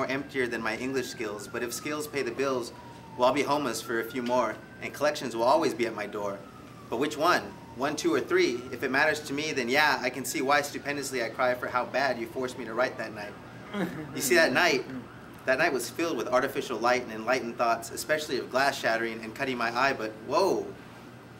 more emptier than my English skills, but if skills pay the bills, well, I'll be homeless for a few more, and collections will always be at my door. But which one? 1, 2, or 3? If it matters to me, then yeah, I can see why stupendously I cry for how bad you forced me to write that night. You see, that night was filled with artificial light and enlightened thoughts, especially of glass shattering and cutting my eye, but whoa,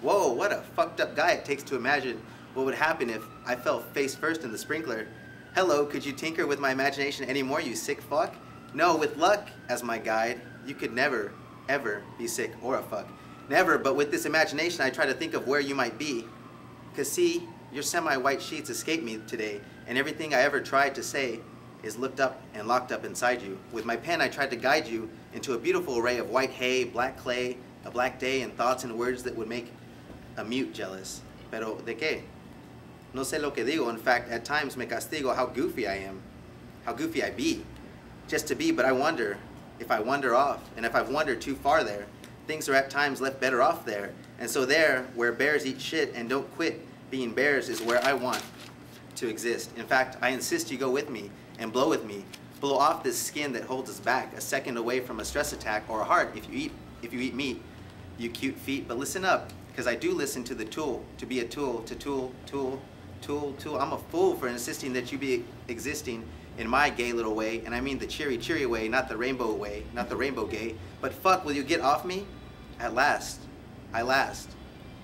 what a fucked up guy it takes to imagine what would happen if I fell face first in the sprinkler. Hello, could you tinker with my imagination anymore, you sick fuck? No, with luck as my guide, you could never, ever be sick or a fuck. Never, but with this imagination I try to think of where you might be. Cause see, your semi-white sheets escape me today, and everything I ever tried to say is looked up and locked up inside you. With my pen I tried to guide you into a beautiful array of white hay, black clay, a black day, and thoughts and words that would make a mute jealous. Pero de qué? No sé lo que digo. In fact, at times me castigo how goofy I am, how goofy I be. Just to be, but I wonder if I wander off, and if I've wandered too far there, things are at times left better off there. And so there, where bears eat shit and don't quit being bears, is where I want to exist. In fact, I insist you go with me and blow with me. Blow off this skin that holds us back, a second away from a stress attack or a heart if you eat meat, you cute feet. But listen up, because I do listen to the tool, to be a tool, to tool. I'm a fool for insisting that you be existing in my gay little way, and I mean the cheery way, not the rainbow way, not the rainbow gay. But fuck, will you get off me? At last, I last.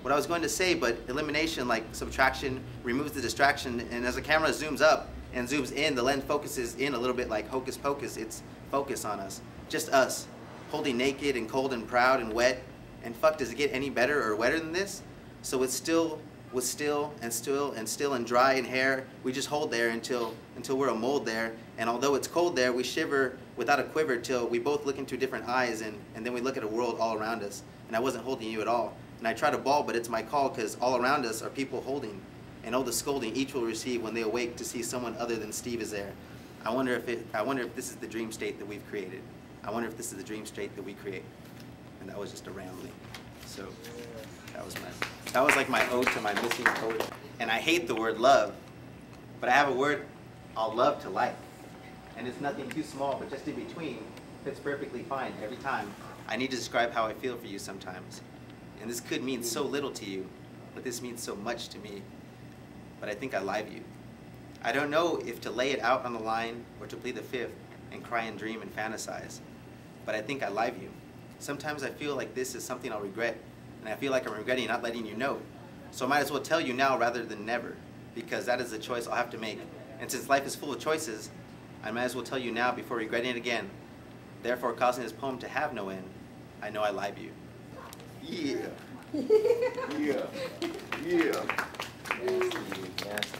What I was going to say, but elimination, like subtraction, removes the distraction, and as the camera zooms up and zooms in, the lens focuses in a little bit like hocus pocus. It's focus on us, just us, holding naked and cold and proud and wet. And fuck, does it get any better or wetter than this? So it's still and dry and hair, we just hold there until we're a mold there. And although it's cold there, we shiver without a quiver till we both look into different eyes, and then we look at a world all around us. And I wasn't holding you at all. And I try to bawl, but it's my call, because all around us are people holding. And oh, the scolding each will receive when they awake to see someone other than Steve is there. I wonder if this is the dream state that we've created. I wonder if this is the dream state that we create. And that was just a rambling. So that was like my ode to my missing poet. And I hate the word love, but I have a word I'll love to like. And it's nothing too small, but just in between, fits perfectly fine every time. I need to describe how I feel for you sometimes. And this could mean so little to you, but this means so much to me. But I think I lie to you. I don't know if to lay it out on the line or to plead the fifth and cry and dream and fantasize, but I think I lie to you. Sometimes I feel like this is something I'll regret, and I feel like I'm regretting not letting you know. So I might as well tell you now rather than never, because that is the choice I'll have to make. And since life is full of choices, I might as well tell you now before regretting it again, therefore causing this poem to have no end. I know I lie to you. Yeah. Yeah.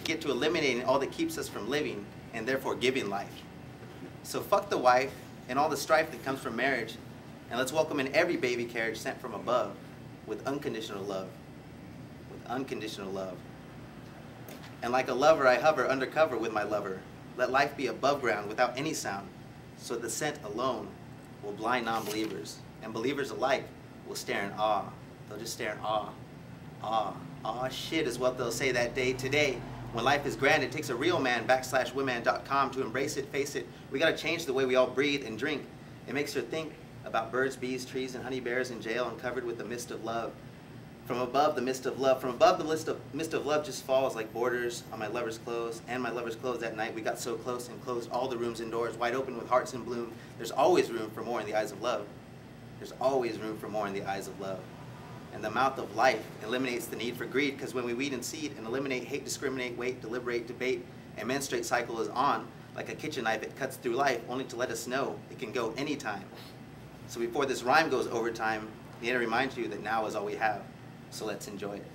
Get to eliminating all that keeps us from living and therefore giving life. So fuck the wife and all the strife that comes from marriage, and let's welcome in every baby carriage sent from above with unconditional love. With unconditional love. And like a lover, I hover undercover with my lover. Let life be above ground without any sound, so the scent alone will blind non-believers, and believers alike will stare in awe. They'll just stare in awe. Aw shit is what they'll say that day today. When life is grand, it takes a real man, /woman.com, to embrace it, face it. We gotta change the way we all breathe and drink. It makes her think about birds, bees, trees, and honey bears in jail and covered with the mist of love. From above, the mist of love. From above, the mist of love just falls like borders on my lover's clothes and my lover's clothes that night. We got so close and closed all the rooms indoors, wide open with hearts in bloom. There's always room for more in the eyes of love. There's always room for more in the eyes of love. And the mouth of life eliminates the need for greed, because when we weed and seed and eliminate hate, discriminate, wait, deliberate, debate, and menstruate cycle is on, like a kitchen knife, it cuts through life only to let us know it can go anytime. So before this rhyme goes overtime, we need to remind you that now is all we have. So let's enjoy it.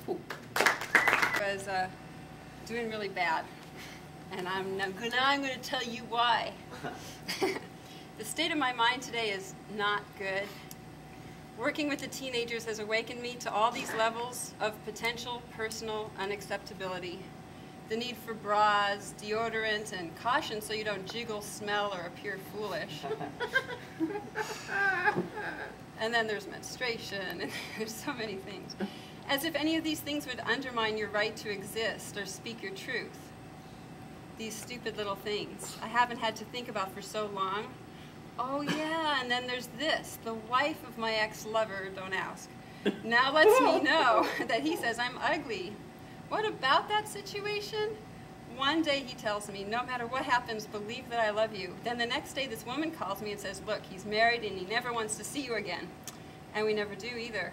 Ooh. I was doing really bad, and I'm going to tell you why. The state of my mind today is not good. Working with the teenagers has awakened me to all these levels of potential personal unacceptability. The need for bras, deodorant, and caution so you don't jiggle, smell, or appear foolish. And then there's menstruation, and there's so many things. As if any of these things would undermine your right to exist or speak your truth. these stupid little things I haven't had to think about for so long. Oh yeah, and then there's this. The wife of my ex-lover, don't ask, now lets me know that he says I'm ugly. What about that situation? One day he tells me, no matter what happens, believe that I love you. Then the next day this woman calls me and says, look, he's married and he never wants to see you again. And we never do either.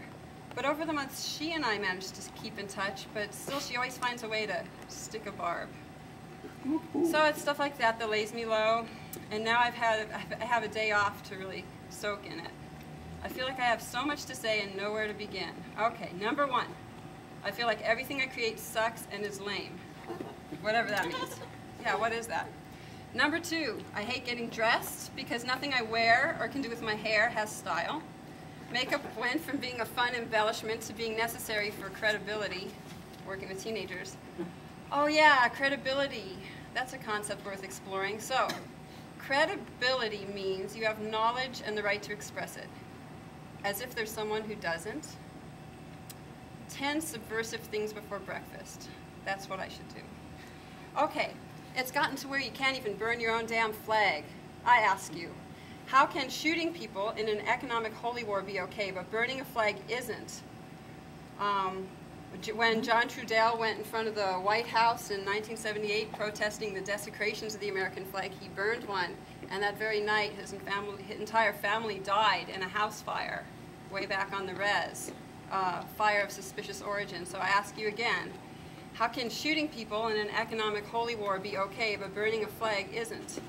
But over the months, she and I managed to keep in touch, but still she always finds a way to stick a barb. So it's stuff like that that lays me low. And now I have a day off to really soak in it. I feel like I have so much to say and nowhere to begin. Okay, number one, I feel like everything I create sucks and is lame. Whatever that means. Yeah, what is that? Number two, I hate getting dressed because nothing I wear or can do with my hair has style. Makeup went from being a fun embellishment to being necessary for credibility, working with teenagers. Oh yeah, credibility. That's a concept worth exploring. So, credibility means you have knowledge and the right to express it. As if there's someone who doesn't. 10 subversive things before breakfast. That's what I should do. Okay, it's gotten to where you can't even burn your own damn flag. I ask you, how can shooting people in an economic holy war be okay, but burning a flag isn't? When John Trudell went in front of the White House in 1978 protesting the desecrations of the American flag, he burned one, and that very night his entire family died in a house fire way back on the res, fire of suspicious origin. So I ask you again, how can shooting people in an economic holy war be okay, but burning a flag isn't?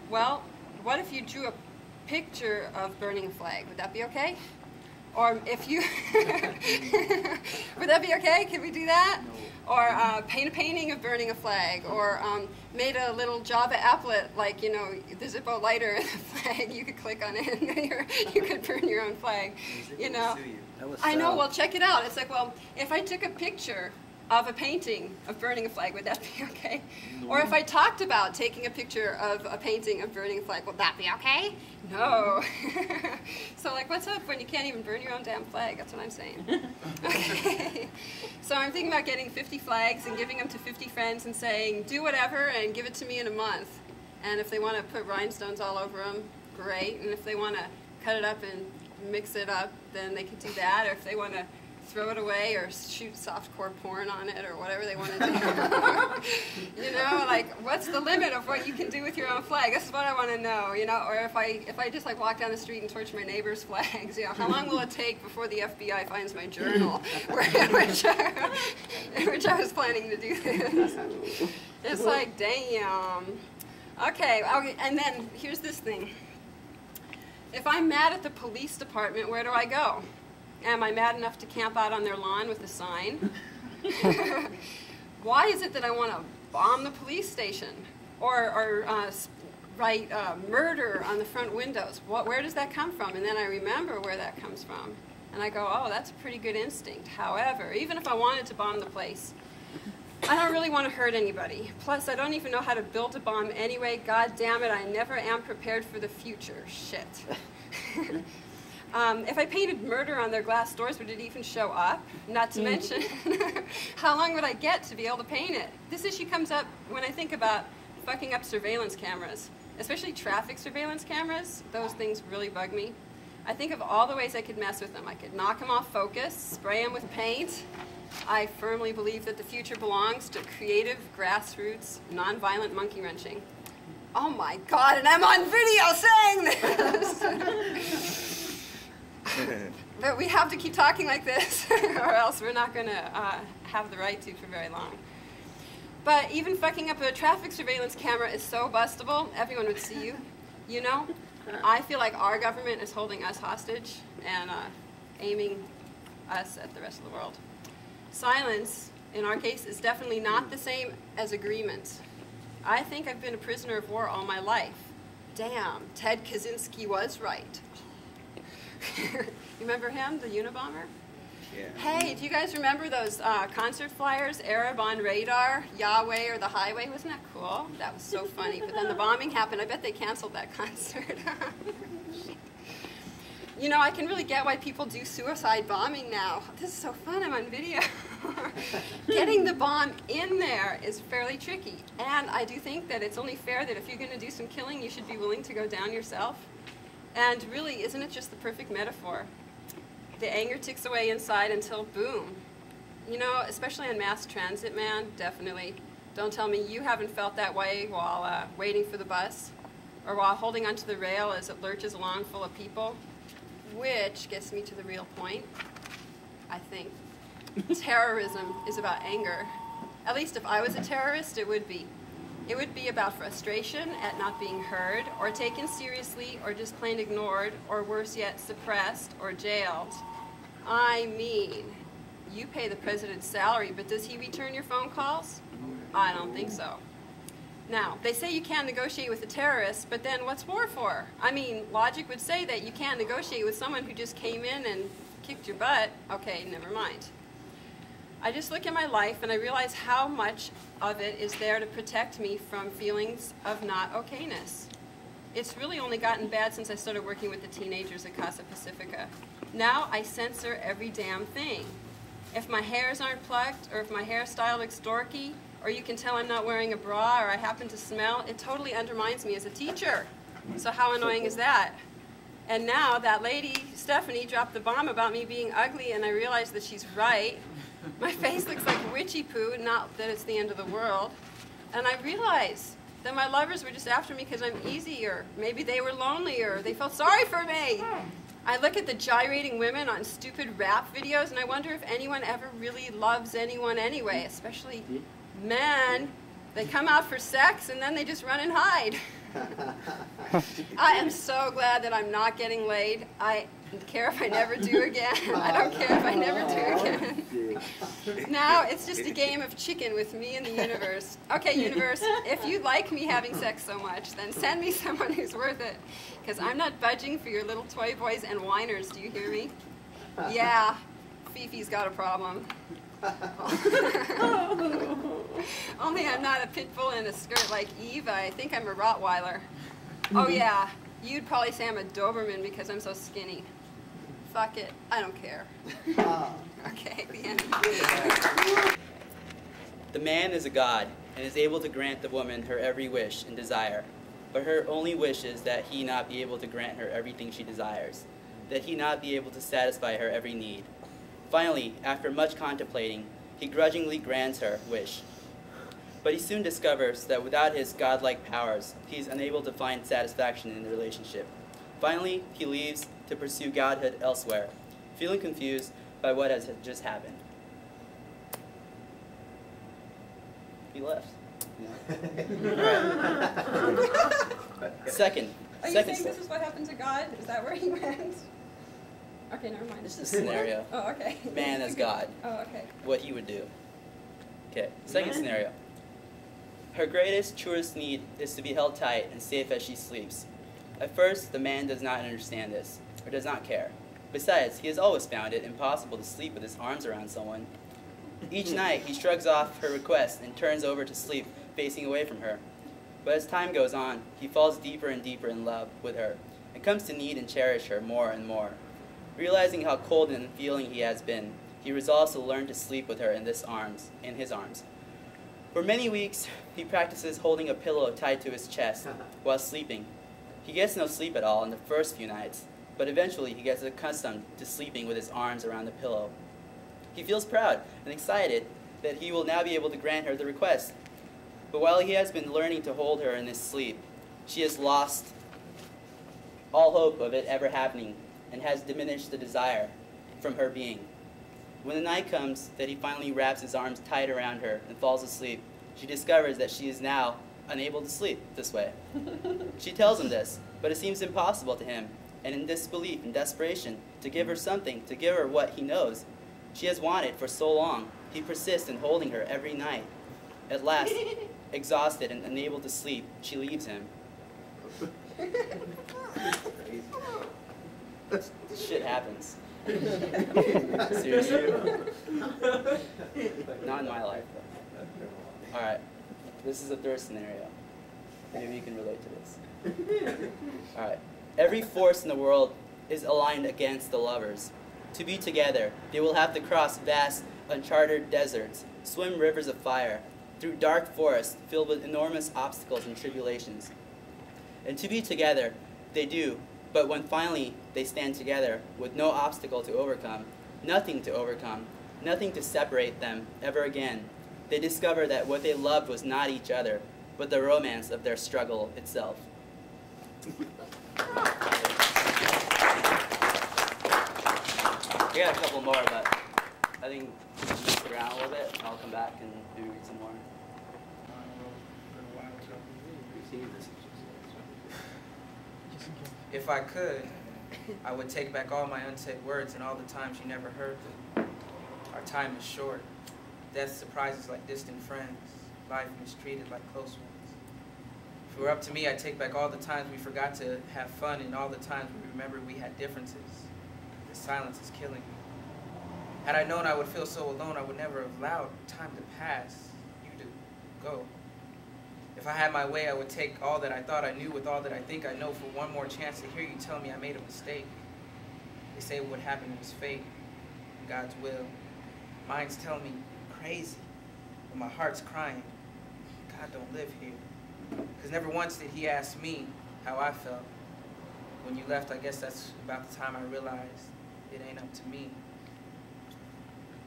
Well, what if you drew a picture of burning a flag? Would that be okay? Or if you, would that be okay? Can we do that? No. Or paint a painting of burning a flag, or made a little Java applet, like, you know, the Zippo lighter and the flag, you could click on it and you could burn your own flag, you know. I know, well, check it out. It's like, well, if I took a picture of a painting of burning a flag, would that be okay? No. Or if I talked about taking a picture of a painting of burning a flag, would that be okay? No. So like, what's up when you can't even burn your own damn flag? That's what I'm saying. Okay. So I'm thinking about getting 50 flags and giving them to 50 friends and saying, do whatever and give it to me in a month. And if they want to put rhinestones all over them, great. And if they want to cut it up and mix it up, then they could do that. Or if they want to throw it away or shoot softcore porn on it or whatever they want to do. You know, like, what's the limit of what you can do with your own flag? This is what I want to know, you know. Or if I just like walk down the street and torch my neighbor's flags, you know, how long will it take before the FBI finds my journal in which I was planning to do this? It's like, damn. Okay, and then here's this thing. If I'm mad at the police department, where do I go? Am I mad enough to camp out on their lawn with a sign? Why is it that I want to bomb the police station? Or write murder on the front windows? Where does that come from? And then I remember where that comes from. And I go, oh, that's a pretty good instinct. However, even if I wanted to bomb the place, I don't really want to hurt anybody. Plus, I don't even know how to build a bomb anyway. God damn it, I never am prepared for the future. Shit. If I painted murder on their glass doors, would it even show up? Not to mention, how long would I get to be able to paint it? This issue comes up when I think about fucking up surveillance cameras, especially traffic surveillance cameras. Those things really bug me. I think of all the ways I could mess with them. I could knock them off focus, spray them with paint. I firmly believe that the future belongs to creative, grassroots, nonviolent monkey wrenching. Oh my God, and I'm on video saying this! But we have to keep talking like this, or else we're not going to have the right to for very long. But even fucking up a traffic surveillance camera is so bustable, everyone would see you, you know? I feel like our government is holding us hostage and aiming us at the rest of the world. Silence, in our case, is definitely not the same as agreement. I think I've been a prisoner of war all my life. Damn, Ted Kaczynski was right. You remember him, the Unabomber? Yeah. Hey, do you guys remember those concert flyers, Arab on Radar, Yahweh or the Highway? Wasn't that cool? That was so funny. But then the bombing happened. I bet they canceled that concert. You know, I can really get why people do suicide bombing now. This is so fun. I'm on video. Getting the bomb in there is fairly tricky. And I do think that it's only fair that if you're going to do some killing, you should be willing to go down yourself. And really, isn't it just the perfect metaphor? The anger ticks away inside until boom. You know, especially on mass transit, man, definitely. Don't tell me you haven't felt that way while waiting for the bus, or while holding onto the rail as it lurches along full of people. Which gets me to the real point. I think terrorism is about anger. At least if I was a terrorist, it would be. It would be about frustration at not being heard, or taken seriously, or just plain ignored, or worse yet, suppressed or jailed. I mean, you pay the president's salary, but does he return your phone calls? I don't think so. Now, they say you can't negotiate with a terrorist, but then what's war for? I mean, logic would say that you can't negotiate with someone who just came in and kicked your butt. Okay, never mind. I just look at my life and I realize how much of it is there to protect me from feelings of not okayness. It's really only gotten bad since I started working with the teenagers at Casa Pacifica. Now I censor every damn thing. If my hairs aren't plucked, or if my hairstyle looks dorky, or you can tell I'm not wearing a bra, or I happen to smell, it totally undermines me as a teacher. So how annoying is that? And now that lady, Stephanie, dropped the bomb about me being ugly, and I realize that she's right. My face looks like witchy poo, not that it's the end of the world. And I realize that my lovers were just after me because I'm easy, or maybe they were lonely, or they felt sorry for me. I look at the gyrating women on stupid rap videos, and I wonder if anyone ever really loves anyone anyway, especially men. They come out for sex, and then they just run and hide. I am so glad that I'm not getting laid. I don't care if I never do again. I don't care if I never do again. Now it's just a game of chicken with me and the universe. Okay, universe, if you like me having sex so much, then send me someone who's worth it. Because I'm not budging for your little toy boys and whiners, do you hear me? Yeah, Fifi's got a problem. Only I'm not a pit bull in a skirt like Eva. I think I'm a Rottweiler. Oh yeah, you'd probably say I'm a Doberman because I'm so skinny. Fuck it, I don't care. Okay, the end. The man is a god and is able to grant the woman her every wish and desire, but her only wish is that he not be able to grant her everything she desires, that he not be able to satisfy her every need. Finally, after much contemplating, he grudgingly grants her wish. But he soon discovers that without his godlike powers, he is unable to find satisfaction in the relationship. Finally, he leaves to pursue godhood elsewhere, feeling confused by what has just happened. He left. Second Are you saying this is what happened to God? Is that where he went? Okay, never mind. This is a scenario. Oh, okay. Man as God. Oh, okay. What he would do. Okay, second scenario. Her greatest, truest need is to be held tight and safe as she sleeps. At first, the man does not understand this, or does not care. Besides, he has always found it impossible to sleep with his arms around someone. Each night, he shrugs off her request and turns over to sleep, facing away from her. But as time goes on, he falls deeper and deeper in love with her, and comes to need and cherish her more and more. Realizing how cold and unfeeling he has been, he resolves to learn to sleep with her in his arms. For many weeks, he practices holding a pillow tied to his chest while sleeping. He gets no sleep at all in the first few nights, but eventually he gets accustomed to sleeping with his arms around the pillow. He feels proud and excited that he will now be able to grant her the request. But while he has been learning to hold her in his sleep, she has lost all hope of it ever happening and has diminished the desire from her being. When the night comes that he finally wraps his arms tight around her and falls asleep, she discovers that she is now unable to sleep this way. She tells him this, but it seems impossible to him, and in disbelief and desperation to give her something, to give her what he knows she has wanted for so long, he persists in holding her every night. At last, exhausted and unable to sleep, she leaves him. Shit happens. Seriously. Not in my life, though. Alright, this is the third scenario. Maybe you can relate to this. Alright, every force in the world is aligned against the lovers. To be together, they will have to cross vast uncharted deserts, swim rivers of fire, through dark forests filled with enormous obstacles and tribulations. And to be together, they do, but when finally they stand together with no obstacle to overcome, nothing to separate them ever again, they discover that what they loved was not each other, but the romance of their struggle itself. We got a couple more, but I think we can sit around a little bit, and I'll come back and maybe read some more. If I could, I would take back all my unsaid words and all the times you never heard them. Our time is short. Death surprises like distant friends. Life mistreated like close ones. If it were up to me, I'd take back all the times we forgot to have fun and all the times we remembered we had differences. The silence is killing me. Had I known I would feel so alone, I would never have allowed time to pass, you to go. If I had my way, I would take all that I thought I knew with all that I think I know for one more chance to hear you tell me I made a mistake. They say what happened was fate, God's will. Mine's telling me crazy, but my heart's crying. God don't live here. Because never once did he ask me how I felt. When you left, I guess that's about the time I realized it ain't up to me.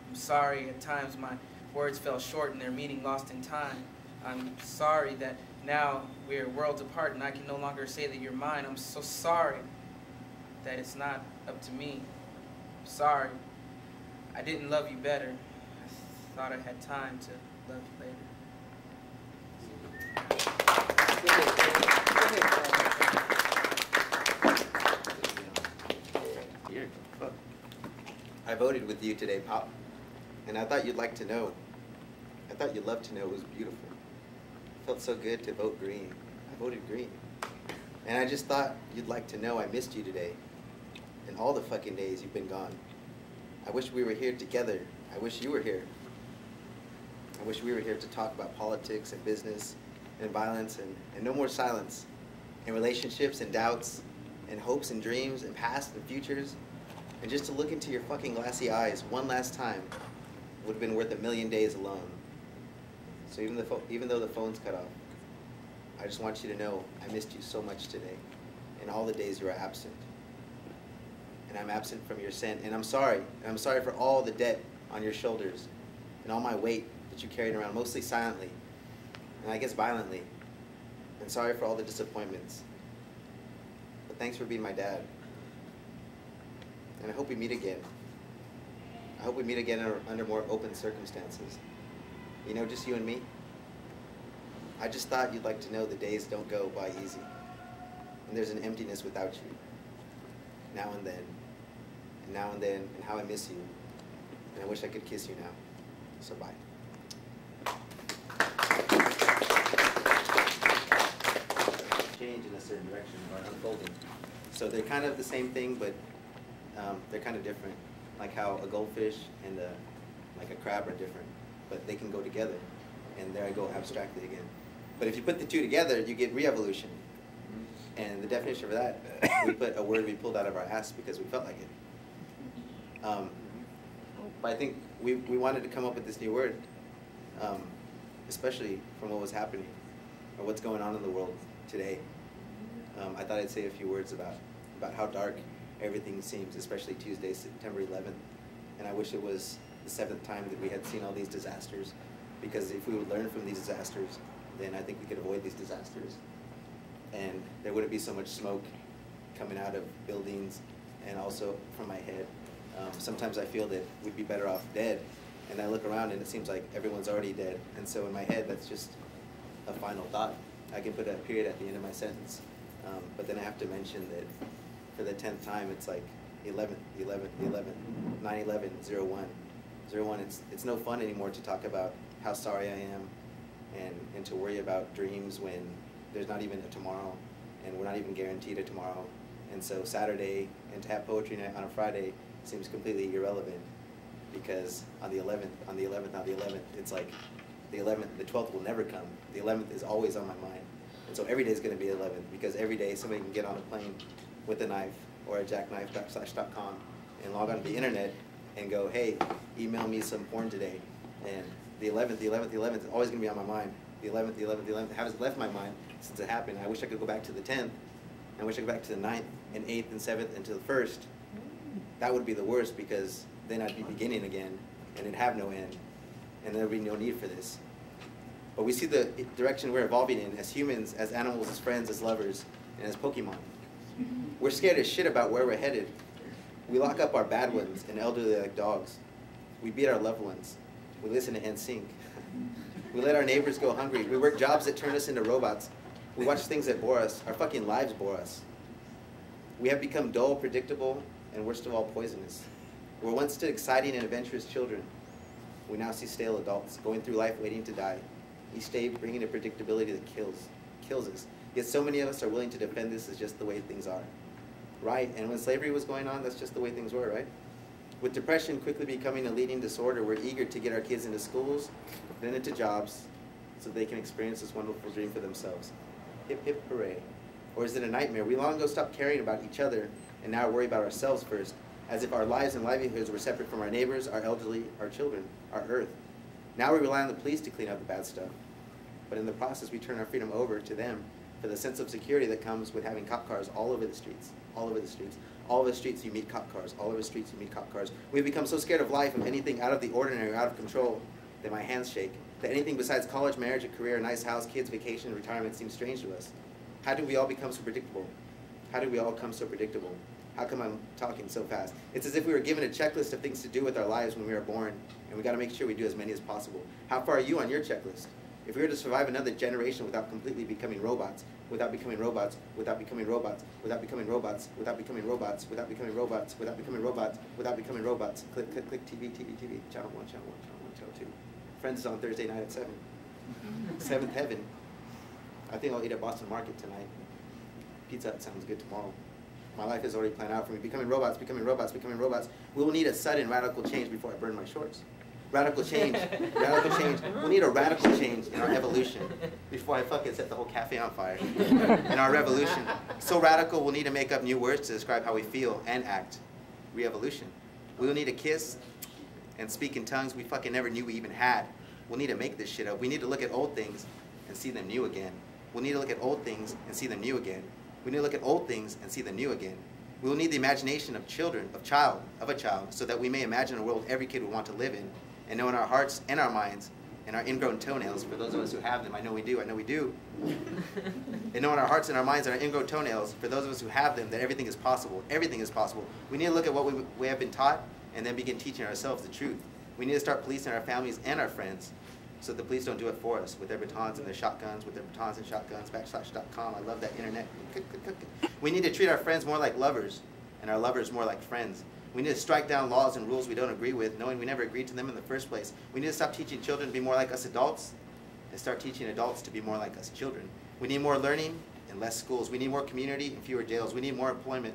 I'm sorry at times my words fell short and their meaning lost in time. I'm sorry that now we're worlds apart and I can no longer say that you're mine. I'm so sorry that it's not up to me. I'm sorry. I didn't love you better. I thought I had time to love you later. I voted with you today, Pop, and I thought you'd like to know. I thought you'd love to know it was beautiful. It felt so good to vote green. I voted green. And I just thought you'd like to know I missed you today. And all the fucking days you've been gone. I wish we were here together. I wish you were here. I wish we were here to talk about politics and business and violence and no more silence. And relationships and doubts and hopes and dreams and past and futures. And just to look into your fucking glassy eyes one last time would have been worth 1,000,000 days alone. So even though the phone's cut off, I just want you to know I missed you so much today and all the days you were absent. And I'm absent from your scent, and I'm sorry. And I'm sorry for all the debt on your shoulders and all my weight that you carried around, mostly silently, and I guess violently. And sorry for all the disappointments. But thanks for being my dad. And I hope we meet again. I hope we meet again under more open circumstances. You know, just you and me. I just thought you'd like to know the days don't go by easy. And there's an emptiness without you. Now and then. And now and then. And how I miss you. And I wish I could kiss you now. So bye. Change in a certain direction or unfolding. So they're kind of the same thing, but they're kind of different. Like how a goldfish and like a crab are different, but they can go together. And there I go abstractly again. But if you put the two together, you get re-evolution. And the definition of that, we put a word we pulled out of our ass because we felt like it. But I think we wanted to come up with this new word, especially from what was happening or what's going on in the world today. I thought I'd say a few words about how dark everything seems, especially Tuesday, September 11th. And I wish it was the 7th time that we had seen all these disasters, because if we would learn from these disasters, then I think we could avoid these disasters. And there wouldn't be so much smoke coming out of buildings and also from my head. Sometimes I feel that we'd be better off dead, and I look around and it seems like everyone's already dead. And so in my head, that's just a final thought. I can put a period at the end of my sentence, but then I have to mention that for the 10th time, it's like 11th, 11th, 11th, 9/11, 01. 01, it's no fun anymore to talk about how sorry I am and to worry about dreams when there's not even a tomorrow, and we're not even guaranteed a tomorrow. And so Saturday, and to have poetry night on a Friday seems completely irrelevant, because on the 11th, it's like the 11th, the 12th will never come. The 11th is always on my mind. And so every day is going to be 11th, because every day somebody can get on a plane with a knife or a jackknife.com and log on to the internet and go, hey, email me some porn today. And the 11th is always going to be on my mind. The 11th hasn't left my mind since it happened. I wish I could go back to the 10th. I wish I could go back to the 9th and 8th and 7th and to the 1st. That would be the worst, because then I'd be beginning again and it'd have no end. And there'd be no need for this. But we see the direction we're evolving in as humans, as animals, as friends, as lovers, and as Pokemon. We're scared as shit about where we're headed. We lock up our bad ones and elderly like dogs. We beat our loved ones. We listen to NSYNC. We let our neighbors go hungry. We work jobs that turn us into robots. We watch things that bore us. Our fucking lives bore us. We have become dull, predictable, and worst of all, poisonous. We're once exciting and adventurous children. We now see stale adults going through life waiting to die. Each day bringing a predictability that kills us. Yet so many of us are willing to defend this as just the way things are. Right, and when slavery was going on, that's just the way things were, right? With depression quickly becoming a leading disorder, we're eager to get our kids into schools, then into jobs, so they can experience this wonderful dream for themselves. Hip, hip, hooray. Or is it a nightmare? We long ago stopped caring about each other and now worry about ourselves first, as if our lives and livelihoods were separate from our neighbors, our elderly, our children, our earth. Now we rely on the police to clean up the bad stuff. But in the process, we turn our freedom over to them for the sense of security that comes with having cop cars all over the streets, all over the streets. All over the streets you meet cop cars, all over the streets you meet cop cars. We've become so scared of life, of anything out of the ordinary, out of control, that my hands shake. That anything besides college, marriage, a career, a nice house, kids, vacation, retirement seems strange to us. How do we all become so predictable? How do we all become so predictable? How come I'm talking so fast? It's as if we were given a checklist of things to do with our lives when we were born, and we gotta make sure we do as many as possible. How far are you on your checklist? If we were to survive another generation without completely becoming robots, without becoming robots, without becoming robots, without becoming robots, without becoming robots, without becoming robots, without becoming robots, without becoming robots, click, click, click, TV, TV, TV, channel 1, channel 1, channel 1, channel 2. Friends is on Thursday night at 7. Seventh heaven. I think I'll eat at Boston Market tonight. Pizza Hut sounds good tomorrow. My life is already planned out for me. Becoming robots, becoming robots, becoming robots. We will need a sudden radical change before I burn my shorts. Radical change, radical change. We'll need a radical change in our evolution before I fucking set the whole cafe on fire. In our revolution. So radical, we'll need to make up new words to describe how we feel and act. Re-evolution. We'll need to kiss and speak in tongues we fucking never knew we even had. We'll need to make this shit up. We need to look at old things and see them new again. We'll need to look at old things and see them new again. We need to look at old things and see them new again. We will need the imagination of children, of a child, so that we may imagine a world every kid would want to live in, and know in our hearts and our minds and our ingrown toenails, for those of us who have them, I know we do, and know in our hearts and our minds and our ingrown toenails, for those of us who have them, that everything is possible. Everything is possible. We need to look at what we have been taught and then begin teaching ourselves the truth. We need to start policing our families and our friends so that the police don't do it for us with their batons and their shotguns, /.com. I love that internet. We need to treat our friends more like lovers and our lovers more like friends. We need to strike down laws and rules we don't agree with, knowing we never agreed to them in the first place. We need to stop teaching children to be more like us adults and start teaching adults to be more like us children. We need more learning and less schools. We need more community and fewer jails. We need more employment.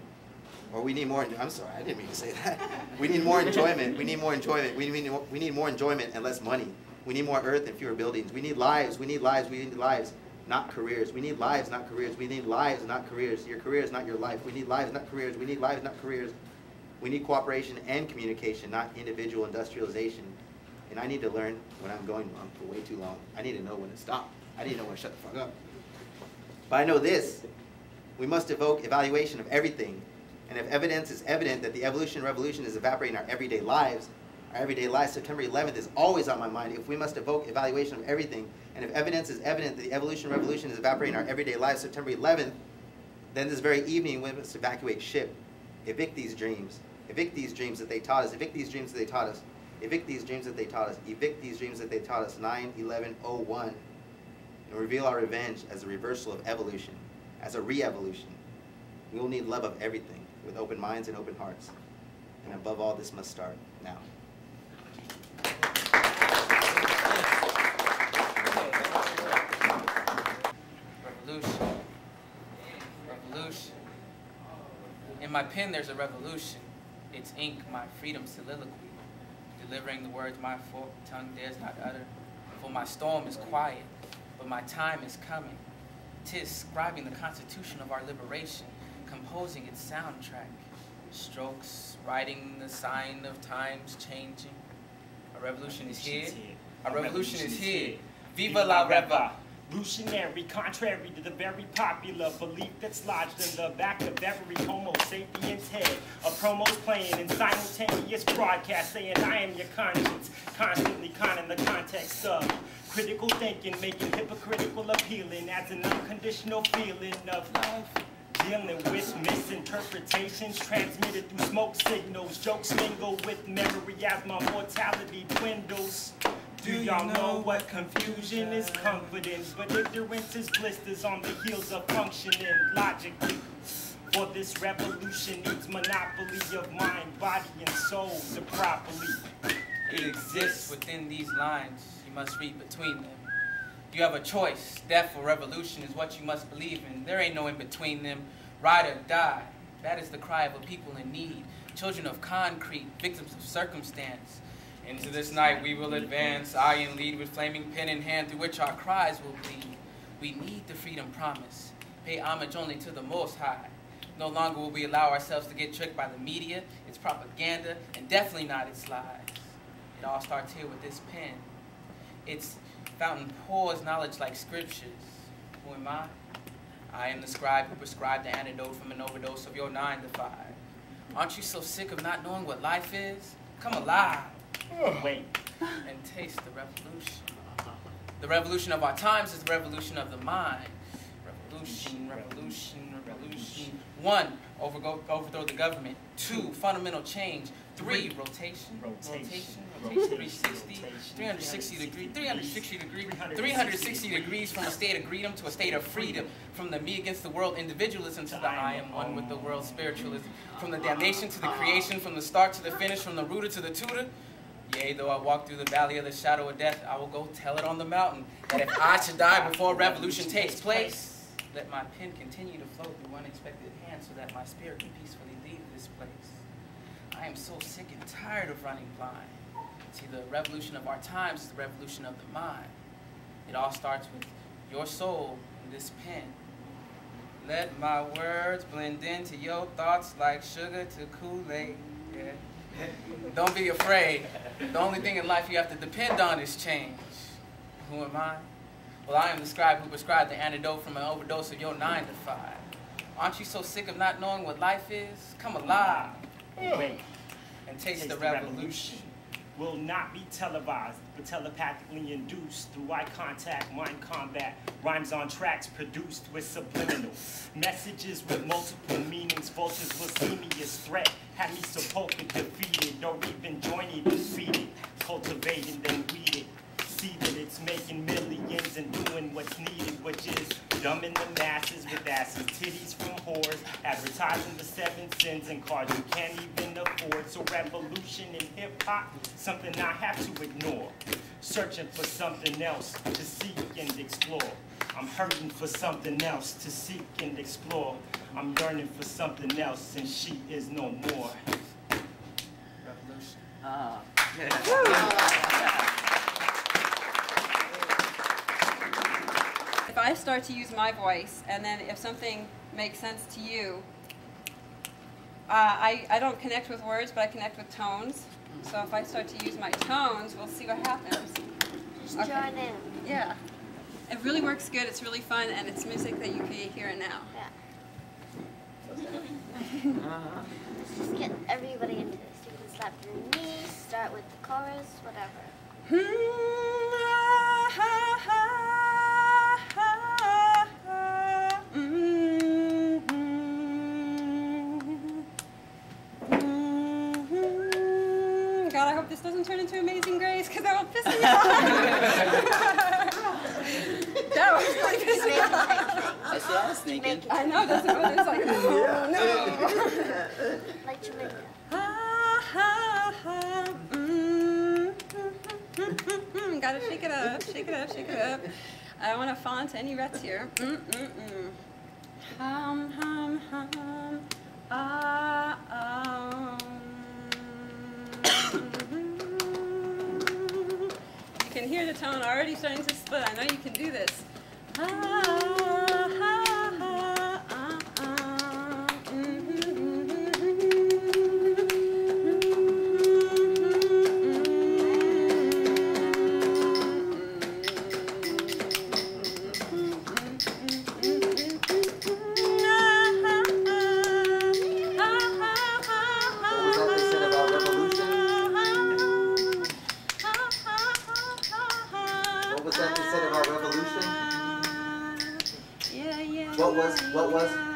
Or we need more, I'm sorry, I didn't mean to say that. We need more enjoyment. We need more enjoyment. We need more enjoyment and less money. We need more earth and fewer buildings. We need lives. We need lives. We need lives, not careers. We need lives, not careers. We need lives, not careers. Your career is not your life. We need lives, not careers. We need lives, not careers. We need cooperation and communication, not individual industrialization. And I need to learn when I'm going wrong for way too long. I need to know when to stop. I need to know when to shut the fuck up. But I know this. We must evoke evaluation of everything. And if evidence is evident that the evolution revolution is evaporating our everyday lives, September 11th is always on my mind. If we must evoke evaluation of everything, and if evidence is evident that the evolution revolution is evaporating our everyday lives, September 11th, then this very evening we must evacuate ship. Evict these dreams. Evict these dreams that they taught us. Evict these dreams that they taught us. Evict these dreams that they taught us. Evict these dreams that they taught us. 9/11/01. And reveal our revenge as a reversal of evolution, as a re-evolution. We will need love of everything, with open minds and open hearts. And above all, this must start now. Revolution. Revolution. In my pen, there's a revolution. Its ink, my freedom soliloquy, delivering the words my forked tongue dares not utter. For my storm is quiet, but my time is coming. 'Tis scribing the constitution of our liberation, composing its soundtrack. Strokes writing the sign of times changing. A revolution is here. A revolution is here. Viva la Reva. Revolutionary, contrary to the very popular belief that's lodged in the back of every Homo sapiens head. A promo's playing in simultaneous broadcast saying I am your conscience, constantly conning the context of critical thinking, making hypocritical appealing as an unconditional feeling of love. Dealing with misinterpretations transmitted through smoke signals. Jokes mingle with memory as my mortality dwindles. Do y'all know what confusion is? Confidence, but ignorance is blisters on the heels of functioning logically. For this revolution needs monopoly of mind, body, and soul to properly It exists within these lines. You must read between them. You have a choice. Death or revolution is what you must believe in. There ain't no in between them. Ride or die. That is the cry of a people in need. Children of concrete, victims of circumstance. Into this night we will advance, eye and lead with flaming pen in hand through which our cries will bleed. We need the freedom promise. Pay homage only to the Most High. No longer will we allow ourselves to get tricked by the media, its propaganda, and definitely not its lies. It all starts here with this pen. Its fountain pours knowledge like scriptures. Who am I? I am the scribe who prescribed the antidote from an overdose of your 9 to 5. Aren't you so sick of not knowing what life is? Come alive. wait. And taste the revolution. The revolution of our times is the revolution of the mind. Revolution, revolution, revolution. 1, overthrow the government. 2, fundamental change. 3, rotation, rotation, 360, 360 degrees, 360 degrees from a state of freedom to a state of freedom. From the me against the world individualism to the I am one with the world spiritualism. From the damnation to the creation, from the start to the finish, from the rooter to the tutor. Yea, though I walk through the valley of the shadow of death, I will go tell it on the mountain that if I should die before revolution takes place, let my pen continue to flow through unexpected hands so that my spirit can peacefully leave this place. I am so sick and tired of running blind. See, the revolution of our times is the revolution of the mind. It all starts with your soul in this pen. Let my words blend into your thoughts like sugar to Kool-Aid. Yeah. Don't be afraid. The only thing in life you have to depend on is change. Who am I? Well, I am the scribe who prescribed the antidote from an overdose of your 9 to 5. Aren't you so sick of not knowing what life is? Come alive. Wait. And taste the revolution. Will not be televised, but telepathically induced through eye contact, mind combat, rhymes on tracks produced with subliminal messages with multiple meanings. Vultures will see me as threat, have me sepulchred, defeated, or even joined, defeated, cultivated and weeded. See that it's making millions and doing what's needed, which is dumbing the masses with asses, titties from whores, advertising the 7 sins and cars you can't even afford. So revolution in hip-hop, something I have to ignore. Searching for something else to seek and explore. I'm hurting for something else to seek and explore. I'm yearning for something else and she is no more. Revolution. If I start to use my voice, and then if something makes sense to you, I don't connect with words, but I connect with tones. So if I start to use my tones, we'll see what happens. Just join in. Yeah. It really works good. It's really fun, and it's music that you can hear it now. Yeah. Just get everybody into this. You can slap your knees, start with the chorus, whatever. God, I hope this doesn't turn into Amazing Grace, because that will piss me off. That was really pissing me off. That's what I was thinking. I know, that's what it's like, oh no. Like Jamaica. Gotta shake it up, shake it up, shake it up. I don't want to fall into any ruts here. Hum, hum, hum. You can hear the tone already starting to split. I know you can do this. What was that they said about revolution? Yeah, yeah. What was